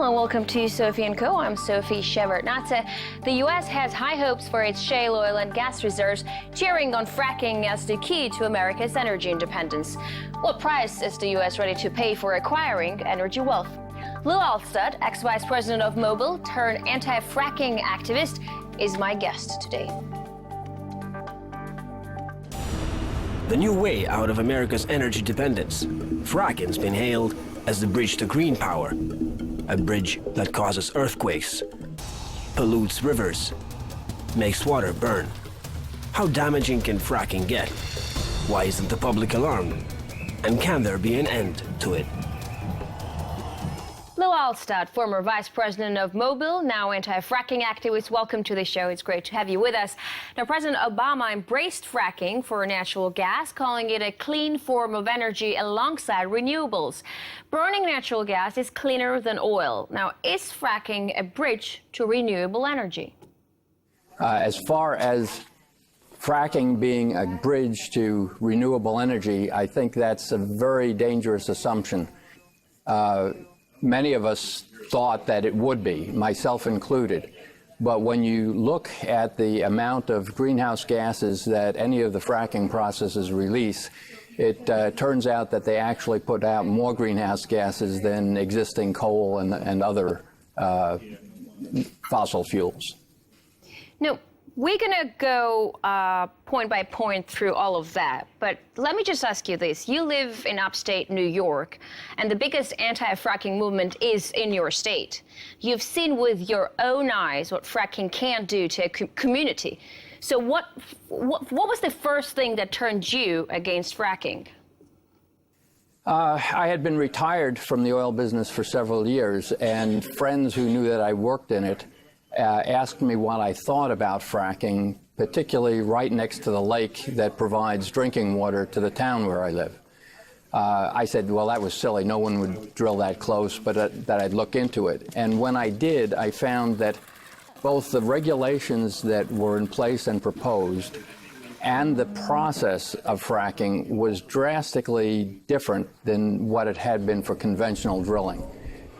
Hello, welcome to Sophie&Co. I'm Sophie Shevardnadze. The U.S. has high hopes for its shale oil and gas reserves, cheering on fracking as the key to America's energy independence. What price is the U.S. ready to pay for acquiring energy wealth? Lou Allstadt, ex-vice president of Mobil turned anti-fracking activist, is my guest today. The new way out of America's energy dependence. Fracking's been hailed as the bridge to green power. A bridge that causes earthquakes, pollutes rivers, makes water burn. How damaging can fracking get? Why isn't the public alarmed? And can there be an end to it? Lou Allstadt, former vice president of Mobil, now anti-fracking activist. Welcome to the show. It's great to have you with us. Now, President Obama embraced fracking for natural gas, calling it a clean form of energy alongside renewables. Burning natural gas is cleaner than oil. Now, is fracking a bridge to renewable energy? As far as fracking being a bridge to renewable energy, I think that's a very dangerous assumption. Many of us thought that it would be, myself included. But when you look at the amount of greenhouse gases that any of the fracking processes release, it turns out that they actually put out more greenhouse gases than existing coal and other fossil fuels. No. We're going to go point by point through all of that. But let me just ask you this. You live in upstate New York, and the biggest anti-fracking movement is in your state. You've seen with your own eyes what fracking can do to a community. So what was the first thing that turned you against fracking? I had been retired from the oil business for several years, and friends who knew that I worked in it asked me what I thought about fracking, particularly right next to the lake that provides drinking water to the town where I live. I said, well, that was silly. No one would drill that close, but that I'd look into it. And when I did, I found that both the regulations that were in place and proposed and the process of fracking was drastically different than what it had been for conventional drilling.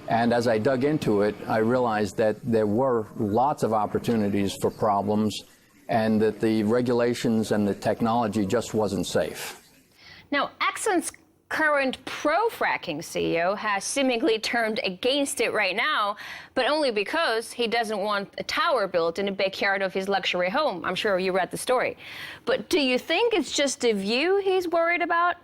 And as I dug into it, I realized that there were lots of opportunities for problems and that the regulations and the technology just wasn't safe. Now, Exxon's current pro-fracking CEO has seemingly turned against it right now, but only because he doesn't want a tower built in the backyard of his luxury home. I'm sure you read the story. But do you think it's just the view he's worried about?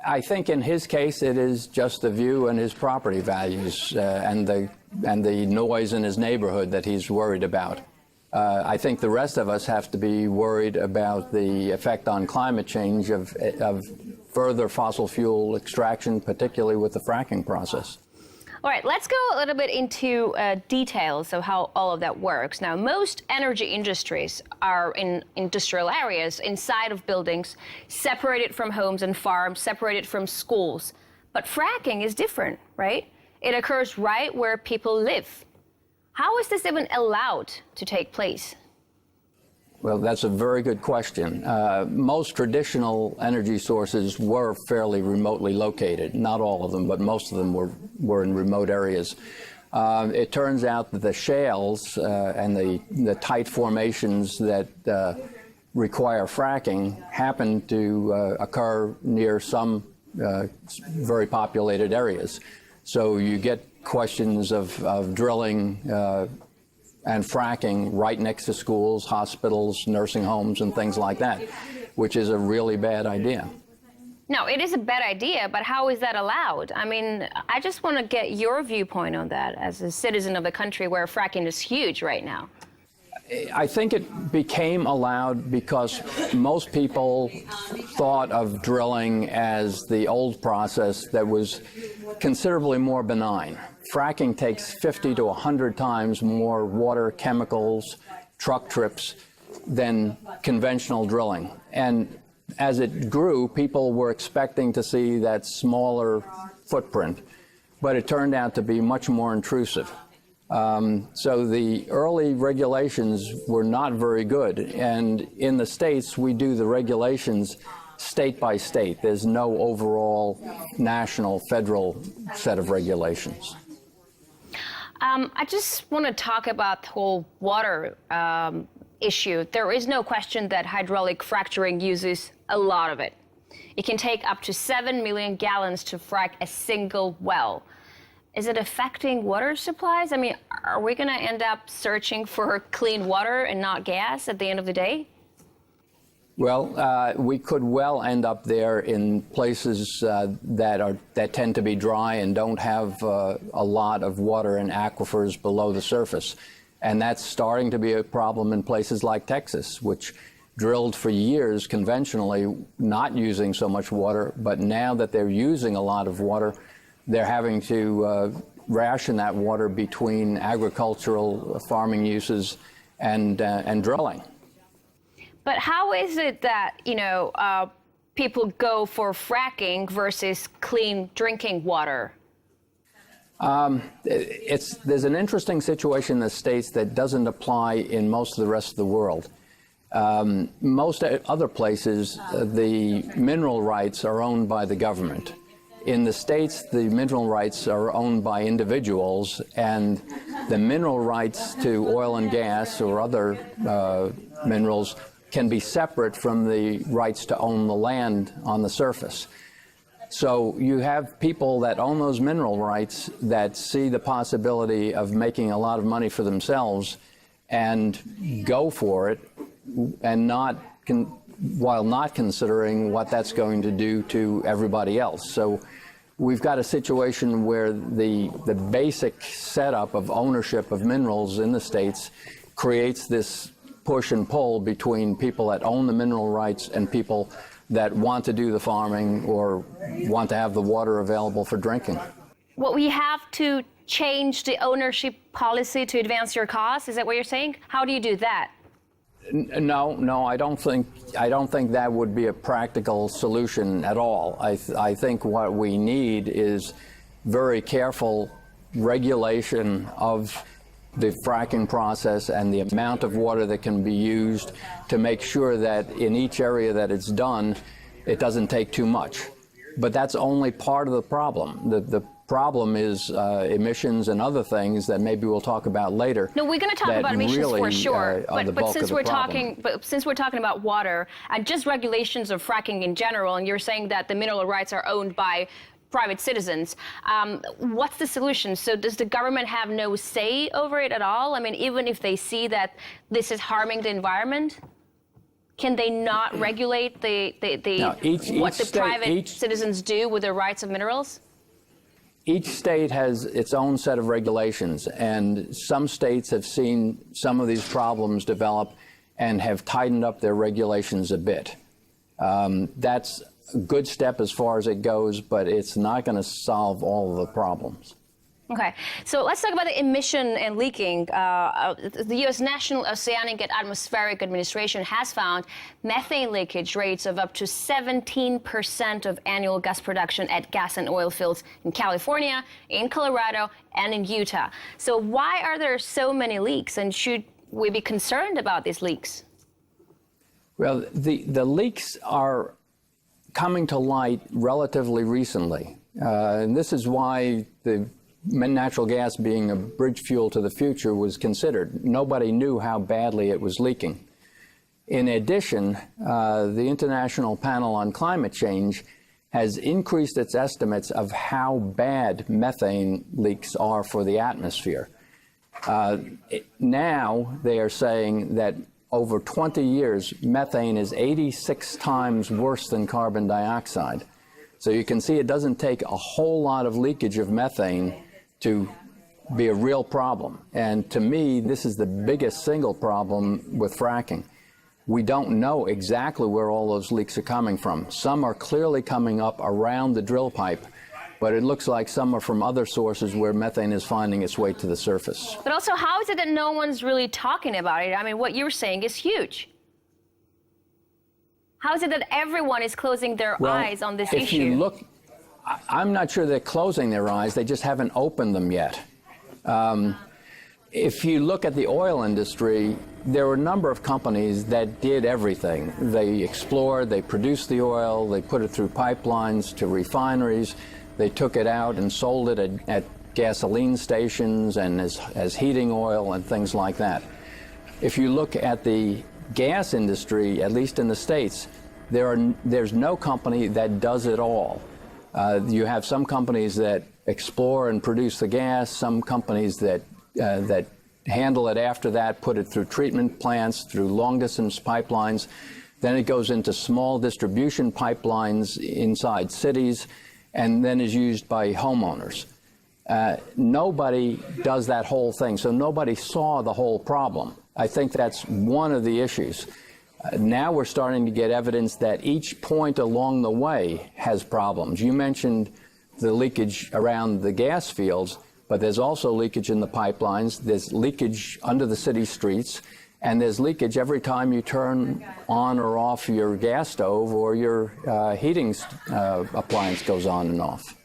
I think in his case, it is just the view and his property values and the noise in his neighborhood that he's worried about. I think the rest of us have to be worried about the effect on climate change of further fossil fuel extraction, particularly with the fracking process. All right, let's go a little bit into details of how all of that works. Now, most energy industries are in industrial areas inside of buildings, separated from homes and farms, separated from schools. But fracking is different, right? It occurs right where people live. How is this even allowed to take place? Well, that's a very good question. Most traditional energy sources were fairly remotely located. Not all of them, but most of them were in remote areas. It turns out that the shales and the tight formations that require fracking happen to occur near some very populated areas. So you get questions of drilling and fracking right next to schools, hospitals, nursing homes, and things like that, which is a really bad idea. No, it is a bad idea, but how is that allowed? I mean, I just want to get your viewpoint on that as a citizen of a country where fracking is huge right now. I think it became allowed because most people thought of drilling as the old process that was considerably more benign. Fracking takes 50 to 100 times more water, chemicals, truck trips than conventional drilling. And as it grew, people were expecting to see that smaller footprint, but it turned out to be much more intrusive. So the early regulations were not very good. And in the States, we do the regulations state by state. There's no overall national, federal set of regulations. I just want to talk about the whole water issue. There is no question that hydraulic fracturing uses a lot of it. It can take up to 7 million gallons to frack a single well. Is it affecting water supplies? I mean, are we going to end up searching for clean water and not gas at the end of the day? Well, we could well end up there in places that tend to be dry and don't have a lot of water and aquifers below the surface. And that's starting to be a problem in places like Texas, which drilled for years conventionally, not using so much water. But now that they're using a lot of water, they're having to ration that water between agricultural farming uses and drilling. But how is it that, people go for fracking versus clean drinking water? There's an interesting situation in the States that doesn't apply in most of the rest of the world. Most other places, the mineral rights are owned by the government. In the States, the mineral rights are owned by individuals, and the mineral rights to oil and gas or other minerals can be separate from the rights to own the land on the surface. So you have people that own those mineral rights that see the possibility of making a lot of money for themselves and go for it, and while not considering what that's going to do to everybody else. So we've got a situation where the basic setup of ownership of minerals in the States creates this push and pull between people that own the mineral rights and people that want to do the farming or want to have the water available for drinking. Well, we have to change the ownership policy to advance your cause. Is that what you're saying? How do you do that? No, I don't think that would be a practical solution at all. I think what we need is very careful regulation of the fracking process and the amount of water that can be used to make sure that in each area that it's done, it doesn't take too much. But that's only part of the problem. The problem is emissions and other things that maybe we'll talk about later. No, we're going to talk about emissions really, for sure. But since we're talking about water and just regulations of fracking in general, and you're saying that the mineral rights are owned by private citizens, what's the solution? So does the government have no say over it at all? I mean, even if they see that this is harming the environment, can they not regulate what the private citizens do with their rights of minerals? Each state has its own set of regulations, and some states have seen some of these problems develop and have tightened up their regulations a bit. That's a good step as far as it goes, but it's not going to solve all of the problems. Okay, so let's talk about the emission and leaking. The U.S. National Oceanic and Atmospheric Administration has found methane leakage rates of up to 17% of annual gas production at gas and oil fields in California, in Colorado, and in Utah. So why are there so many leaks, and should we be concerned about these leaks? Well, the leaks are coming to light relatively recently, and this is why the natural gas being a bridge fuel to the future was considered. Nobody knew how badly it was leaking. In addition, the International Panel on Climate Change has increased its estimates of how bad methane leaks are for the atmosphere. Now they are saying that over 20 years, methane is 86 times worse than carbon dioxide. So you can see it doesn't take a whole lot of leakage of methane to be a real problem. And to me, this is the biggest single problem with fracking. We don't know exactly where all those leaks are coming from. Some are clearly coming up around the drill pipe, but it looks like some are from other sources where methane is finding its way to the surface. But also, how is it that no one's really talking about it? I mean, what you're saying is huge. How is it that everyone is closing their eyes on this issue? If you look, I'm not sure they're closing their eyes. They just haven't opened them yet. If you look at the oil industry, there were a number of companies that did everything. They explored, they produced the oil, they put it through pipelines to refineries, they took it out and sold it at gasoline stations and as heating oil and things like that. If you look at the gas industry, at least in the States, there's no company that does it all. You have some companies that explore and produce the gas, some companies that handle it after that, put it through treatment plants, through long-distance pipelines. Then it goes into small distribution pipelines inside cities, and then is used by homeowners. Nobody does that whole thing, so nobody saw the whole problem. I think that's one of the issues. Now we're starting to get evidence that each point along the way has problems. You mentioned the leakage around the gas fields, but there's also leakage in the pipelines, there's leakage under the city streets, and there's leakage every time you turn on or off your gas stove or your heating appliance goes on and off.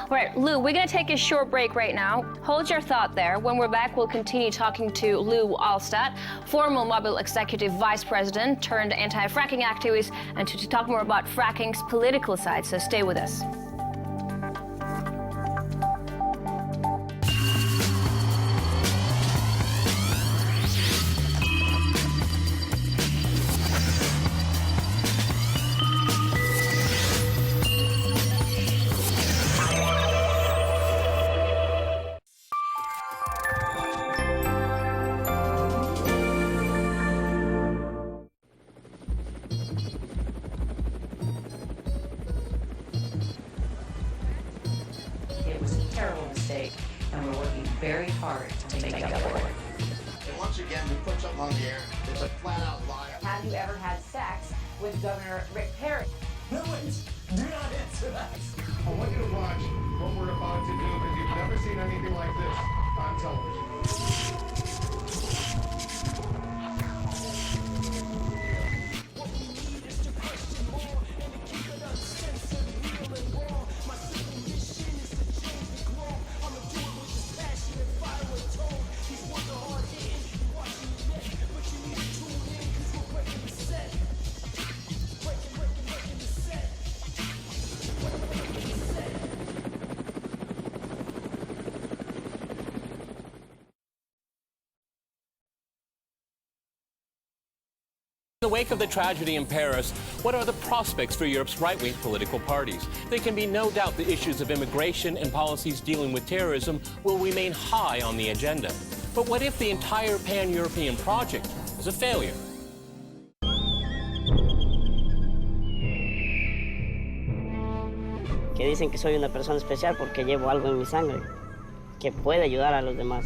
All right, Lou, we're going to take a short break right now. Hold your thought there. When we're back, we'll continue talking to Lou Allstadt, former Mobil Executive Vice President turned anti-fracking activist, and to talk more about fracking's political side, so stay with us. It was a terrible mistake, and we're working very hard to make up for it. And once again, we put something on the air. It's a flat-out lie. Have you ever had sex with Governor Rick Perry? No, wait. Do not answer that. I want you to watch what we're about to do, because you've never seen anything like this on television. In the wake of the tragedy in Paris, what are the prospects for Europe's right-wing political parties? There can be no doubt the issues of immigration and policies dealing with terrorism will remain high on the agenda. But what if the entire pan-European project is a failure? Que dicen que soy una persona especial porque llevo algo en mi sangre que puede ayudar a los demás.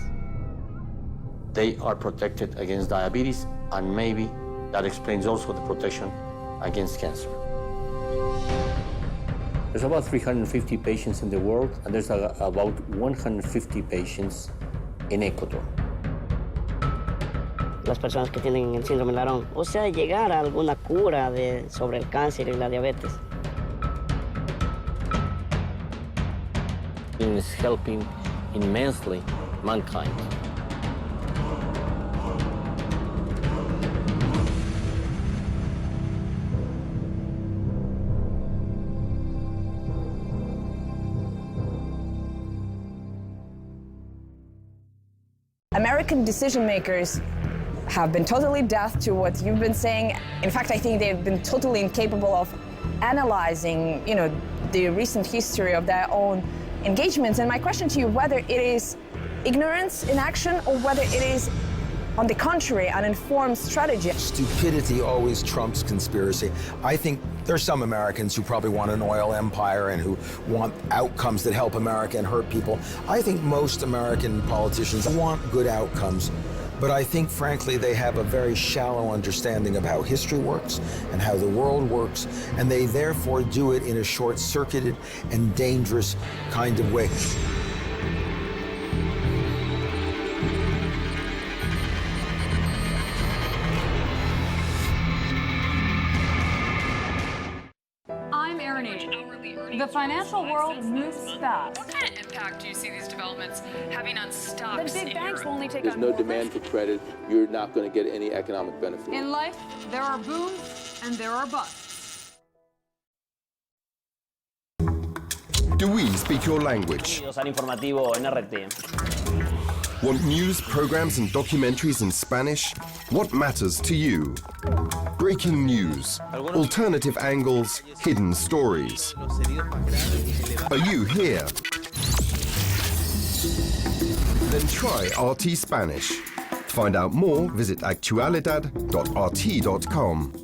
They are protected against diabetes, and maybe that explains also the protection against cancer. There's about 350 patients in the world, and there's about 150 patients in Ecuador. Las personas que tienen el síndrome de Laron, o sea, llegar a alguna cura sobre el cáncer y la diabetes. It is helping immensely mankind. American decision makers have been totally deaf to what you've been saying. In fact, I think they've been totally incapable of analyzing, the recent history of their own engagements. And my question to you, whether it is ignorance in action or whether it is, on the contrary, an informed strategy. Stupidity always trumps conspiracy. I think there's some Americans who probably want an oil empire and who want outcomes that help America and hurt people. I think most American politicians want good outcomes, but I think, frankly, they have a very shallow understanding of how history works and how the world works, and they therefore do it in a short-circuited and dangerous kind of way. The The financial world moves fast. What kind of impact do you see these developments having on stocks? The big banks will only take There's on no more demand for credit. You're not going to get any economic benefit. In life, there are booms and there are busts. Do we speak your language? Want news, programs, and documentaries in Spanish? What matters to you? Breaking news, alternative angles, hidden stories. Are you here? Then try RT Spanish. Find out more, visit actualidad.rt.com.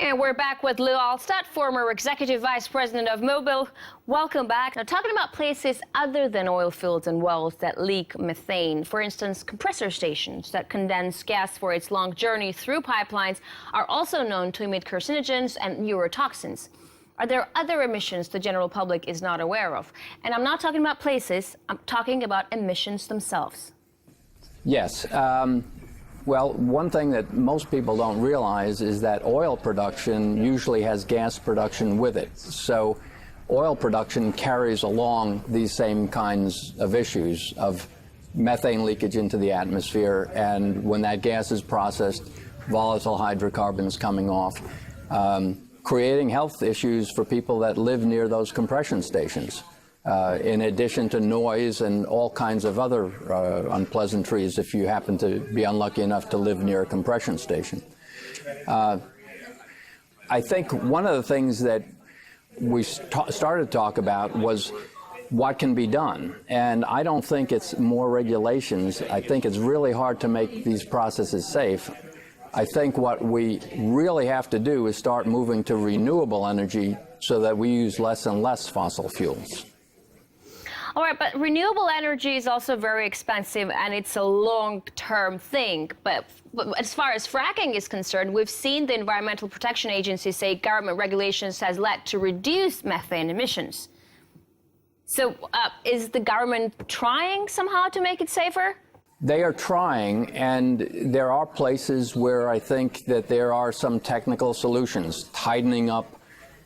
And we're back with Lou Allstadt, former Executive Vice President of Mobil. Welcome back. Now, talking about places other than oil fields and wells that leak methane. For instance, compressor stations that condense gas for its long journey through pipelines are also known to emit carcinogens and neurotoxins. Are there other emissions the general public is not aware of? And I'm not talking about places, I'm talking about emissions themselves. Yes. Well, one thing that most people don't realize is that oil production usually has gas production with it. So oil production carries along these same kinds of issues of methane leakage into the atmosphere, and when that gas is processed, volatile hydrocarbons coming off, creating health issues for people that live near those compression stations. In addition to noise and all kinds of other unpleasantries if you happen to be unlucky enough to live near a compression station. I think one of the things that we started to talk about was what can be done. And I don't think it's more regulations. I think it's really hard to make these processes safe. I think what we really have to do is start moving to renewable energy so that we use less and less fossil fuels. All right, but renewable energy is also very expensive and it's a long-term thing. But as far as fracking is concerned, we've seen the Environmental Protection Agency say government regulations has led to reduced methane emissions. So is the government trying somehow to make it safer? They are trying, and there are places where I think that there are some technical solutions, tightening up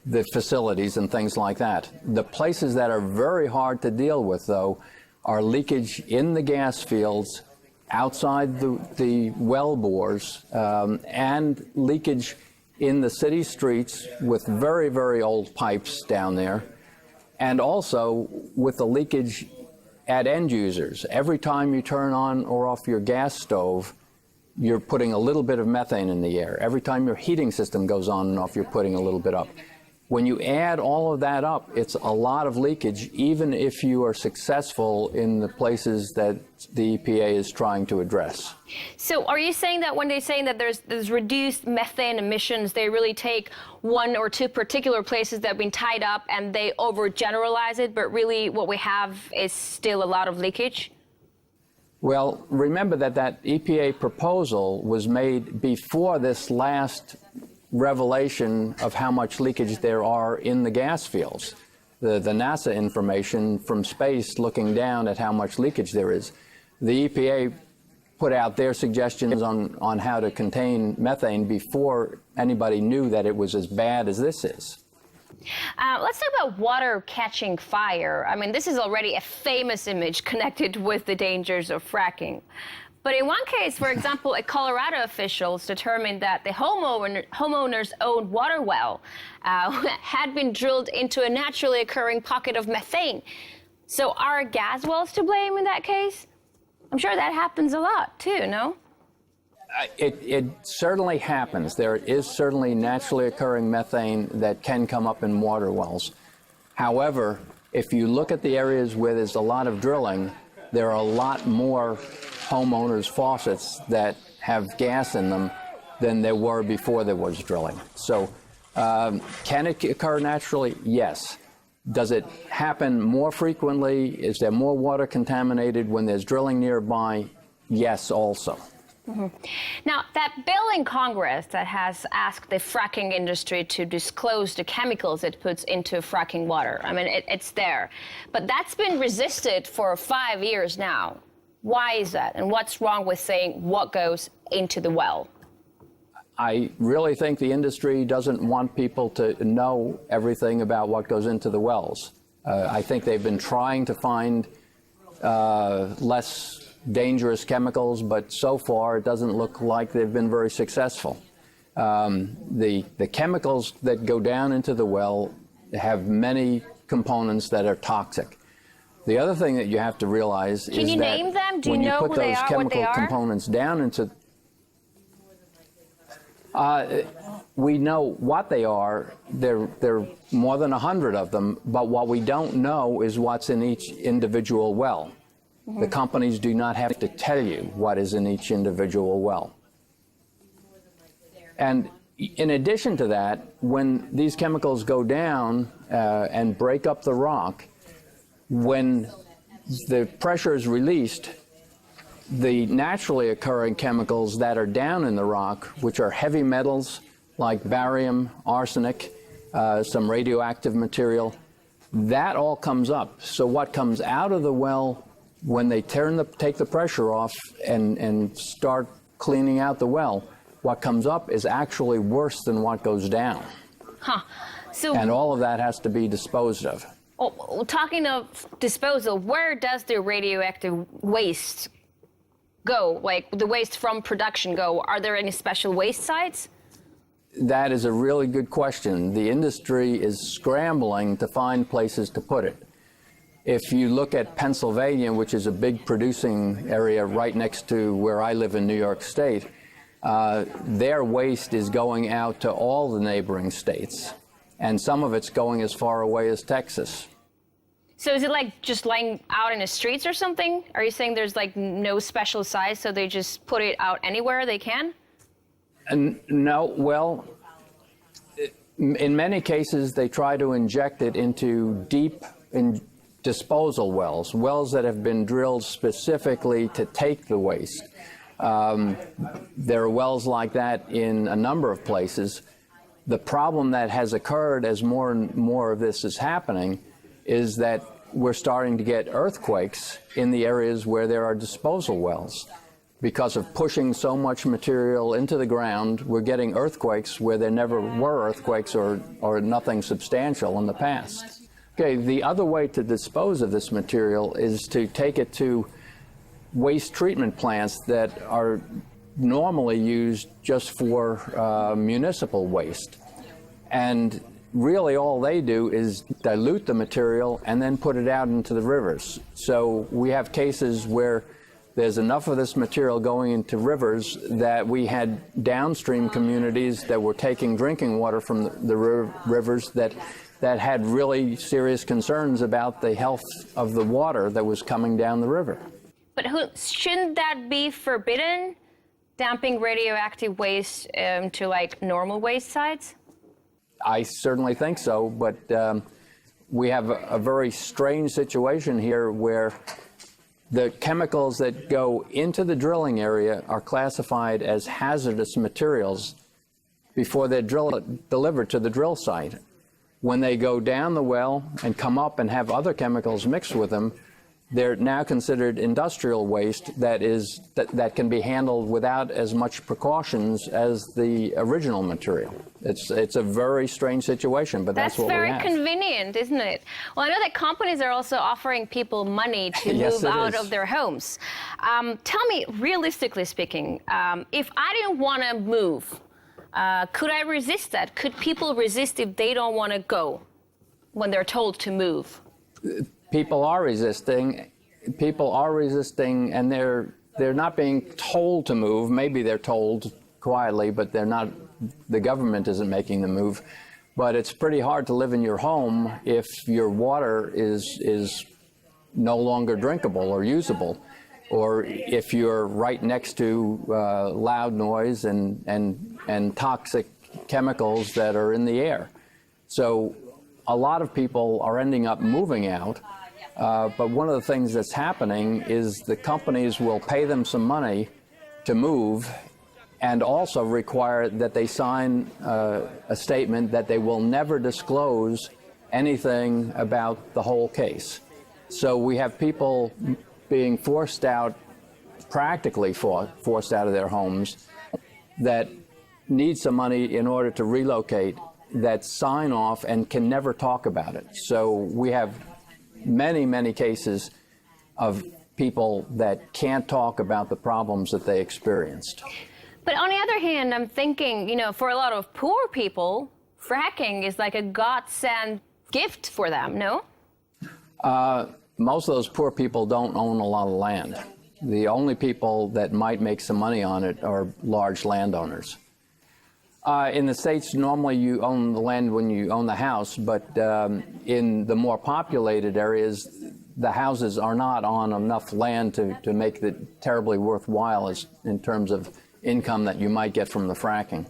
the facilities and things like that. The places that are very hard to deal with, though, are leakage in the gas fields, outside the well bores, and leakage in the city streets with very, very old pipes down there, and also with the leakage at end users. Every time you turn on or off your gas stove, you're putting a little bit of methane in the air. Every time your heating system goes on and off, you're putting a little bit up. When you add all of that up, it's a lot of leakage, even if you are successful in the places that the EPA is trying to address. So are you saying that when they're saying that there's reduced methane emissions, they really take one or two particular places that have been tied up and they overgeneralize it, but really what we have is still a lot of leakage? Well, remember that EPA proposal was made before this last revelation of how much leakage there are in the gas fields. The NASA information from space looking down at how much leakage there is. The EPA put out their suggestions on how to contain methane before anybody knew that it was as bad as this is. Let's talk about water catching fire. I mean, this is already a famous image connected with the dangers of fracking. But in one case, for example, a Colorado officials determined that the homeowner's own water well had been drilled into a naturally occurring pocket of methane. So are gas wells to blame in that case? I'm sure that happens a lot too, no? It certainly happens. There is certainly naturally occurring methane that can come up in water wells. However, if you look at the areas where there's a lot of drilling, there are a lot more homeowners' faucets that have gas in them than there were before there was drilling. So can it occur naturally? Yes. Does it happen more frequently? Is there more water contaminated when there's drilling nearby? Yes, also. Mm-hmm. Now, that bill in Congress that has asked the fracking industry to disclose the chemicals it puts into fracking water, I mean, it's there. But that's been resisted for 5 years now. Why is that? And what's wrong with saying what goes into the well? I really think the industry doesn't want people to know everything about what goes into the wells. I think they've been trying to find less dangerous chemicals, but so far it doesn't look like they've been very successful. The chemicals that go down into the well have many components that are toxic. The other thing that you have to realize is that Can you name them? Do you when you know put who they those are, what they chemical are? components down into we know what they are. There are more than 100 of them, but what we don't know is what's in each individual well. Mm-hmm. The companies do not have to tell you what is in each individual well. And in addition to that, when these chemicals go down and break up the rock, when the pressure is released, the naturally occurring chemicals that are down in the rock, which are heavy metals like barium, arsenic, some radioactive material, that all comes up. So what comes out of the well when they take the pressure off and start cleaning out the well, what comes up is actually worse than what goes down. Huh. So, and all of that has to be disposed of. Oh, talking of disposal, where does the radioactive waste go? Like the waste from production go? Are there any special waste sites? That is a really good question. The industry is scrambling to find places to put it. If you look at Pennsylvania, which is a big producing area right next to where I live in New York State, their waste is going out to all the neighboring states, and some of it's going as far away as Texas. So is it like just lying out in the streets or something? Are you saying there's like no special size, so they just put it out anywhere they can? No, well, in many cases they try to inject it into deep disposal wells, wells that have been drilled specifically to take the waste. There are wells like that in a number of places. The problem that has occurred as more and more of this is happening is that we're starting to get earthquakes in the areas where there are disposal wells. Because of pushing so much material into the ground, we're getting earthquakes where there never were earthquakes or nothing substantial in the past. Okay, the other way to dispose of this material is to take it to waste treatment plants that are normally used just for municipal waste. And really all they do is dilute the material and then put it out into the rivers. So we have cases where there's enough of this material going into rivers that we had downstream communities that were taking drinking water from the rivers that had really serious concerns about the health of the water that was coming down the river. But shouldn't that be forbidden, dumping radioactive waste to like normal waste sites? I certainly think so, but we have a very strange situation here where the chemicals that go into the drilling area are classified as hazardous materials before they're delivered to the drill site. When they go down the well and come up and have other chemicals mixed with them, they're now considered industrial waste that can be handled without as much precautions as the original material. It's a very strange situation, but that's what we have. That's very convenient, isn't it? Well, I know that companies are also offering people money to Yes, move out is. of their homes. Tell me, realistically speaking, if I didn't want to move, could I resist that? Could people resist if they don't want to go when they're told to move? people are resisting. People are resisting, and they're not being told to move. Maybe they're told quietly, but they're not. The government isn't making the move. But it's pretty hard to live in your home if your water is no longer drinkable or usable, or if you're right next to loud noise and toxic chemicals that are in the air. So a lot of people are ending up moving out, but one of the things that's happening is the companies will pay them some money to move and also require that they sign a statement that they will never disclose anything about the whole case. So we have people being forced out, practically forced out of their homes, that need some money in order to relocate, that sign off and can never talk about it. So we have many, many cases of people that can't talk about the problems that they experienced. But on the other hand, I'm thinking, you know, for a lot of poor people, fracking is like a godsend gift for them, no? Most of those poor people don't own a lot of land. The only people that might make some money on it are large landowners. In the States, normally you own the land when you own the house, but in the more populated areas, the houses are not on enough land to make it terribly worthwhile as in terms of income that you might get from the fracking.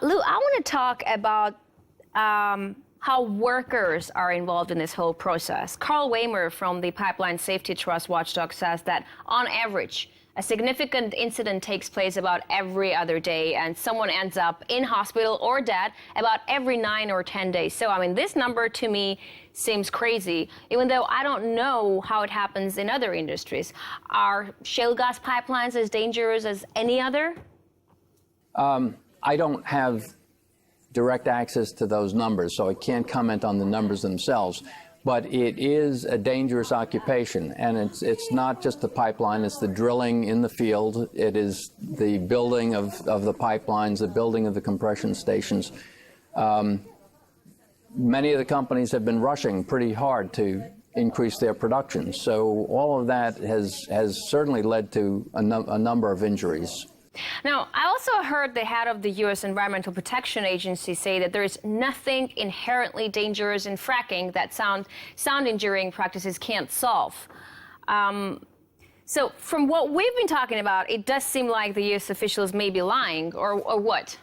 Lou, I want to talk about how workers are involved in this whole process. Carl Waymer from the Pipeline Safety Trust Watchdog says that on average, a significant incident takes place about every other day, and someone ends up in hospital or dead about every 9 or 10 days. So, I mean, this number to me seems crazy, even though I don't know how it happens in other industries. Are shale gas pipelines as dangerous as any other? I don't have direct access to those numbers, so I can't comment on the numbers themselves. But it is a dangerous occupation, and it's not just the pipeline, it's the drilling in the field, it is the building of the pipelines, the building of the compression stations. Many of the companies have been rushing pretty hard to increase their production, so all of that has certainly led to a number of injuries. Now, I also heard the head of the U.S. Environmental Protection Agency say that there is nothing inherently dangerous in fracking that sound injuring practices can't solve. So from what we've been talking about, it does seem like the U.S. officials may be lying, or what?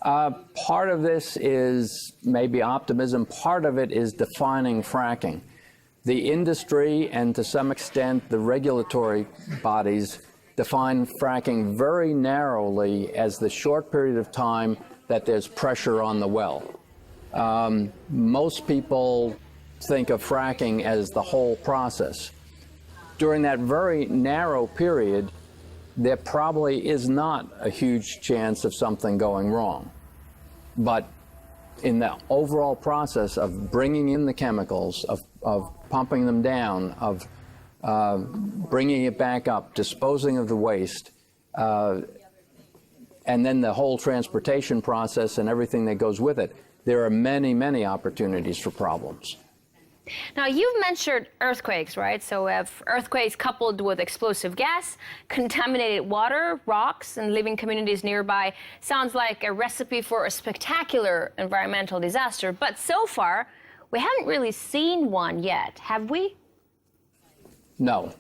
Part of this is maybe optimism. Part of it is defining fracking. The industry and to some extent the regulatory bodies define fracking very narrowly as the short period of time that there's pressure on the well. Most people think of fracking as the whole process. During that very narrow period, there probably is not a huge chance of something going wrong. But in the overall process of bringing in the chemicals, of pumping them down, of bringing it back up, disposing of the waste, and then the whole transportation process and everything that goes with it, there are many, many opportunities for problems. Now, you've mentioned earthquakes, right? So we have earthquakes coupled with explosive gas, contaminated water, rocks, and living communities nearby. Sounds like a recipe for a spectacular environmental disaster. But so far, we haven't really seen one yet, have we? No.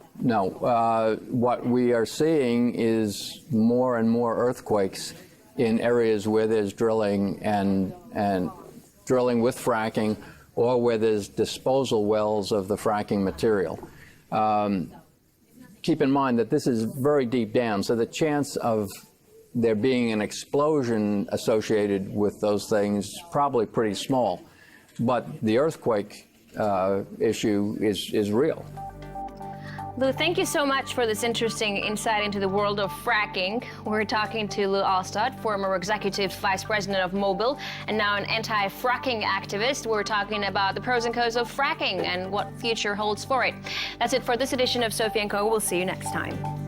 What we are seeing is more and more earthquakes in areas where there's drilling and drilling with fracking, or where there's disposal wells of the fracking material. Keep in mind that this is very deep down, so the chance of there being an explosion associated with those things is probably pretty small. But the earthquake issue is real. Lou, thank you so much for this interesting insight into the world of fracking. We're talking to Lou Allstadt, former executive vice president of Mobil and now an anti-fracking activist. We're talking about the pros and cons of fracking and what future holds for it. That's it for this edition of Sophie&Co. We'll see you next time.